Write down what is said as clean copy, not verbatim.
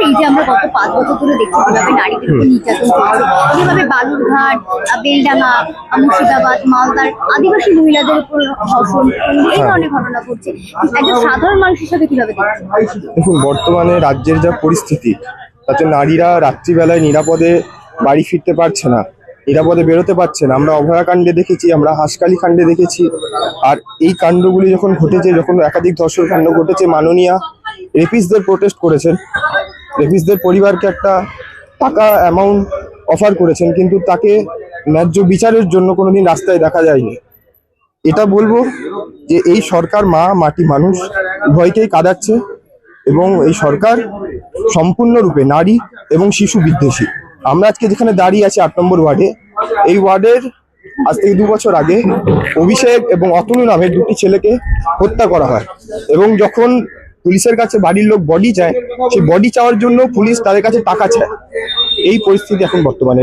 এই যে আমরা গত 5 বছর ধরে দেখছি কিভাবে নারীদের উপর নির্যাতন চলছে, কিভাবে বালুরঘাট, বেলডাঙ্গা, মুর্শিদাবাদ, মালদার আদিবাসী মহিলাদের উপর ধর্ষণ এই ধরনের ঘটনা ঘটছে। একজন সাধারণ মানুষ হিসেবে কিভাবে দেখছেন? দেখুন, বর্তমানে রাজ্যের যা পরিস্থিতি তাতে নারীরা রাত্রিবেলায় নিরাপদে বাড়ি ফিরতে পারছে না, নিরাপদে বেরোতে পারছে না। আমরা অভয়াকাণ্ডে দেখেছি, আমরা হাঁসকালি কাণ্ডে দেখেছি। আর এই কাণ্ডগুলি যখন ঘটেছে, যখন একাধিক ধর্ষণ কাণ্ড ঘটেছে, মাননীয়া রেপিস্টদের প্রোটেস্ট করেছেন, রেপিস্টদের পরিবারকে একটা টাকা অ্যামাউন্ট অফার করেছেন, কিন্তু তাকে ন্যায্য বিচারের জন্য কোনোদিন রাস্তায় দেখা যায়নি। এটা বলবো যে এই সরকার মাটি মানুষ উভয়কেই কাঁদাচ্ছে, এবং এই সরকার সম্পূর্ণরূপে নারী এবং শিশু বিদ্বেষী। আমরা আজকে যেখানে দাঁড়িয়ে আছি 8 নম্বর ওয়ার্ডে, এই ওয়ার্ডের আজ থেকে 2 বছর আগে অভিষেক এবং অতনু নামের 2টি ছেলেকে হত্যা করা হয়, এবং যখন পুলিশের কাছে বাড়ির লোক বডি চায়, সেই বডি চাওয়ার জন্য পুলিশ তাদের কাছে টাকা চায়। এই পরিস্থিতি এখন বর্তমানে।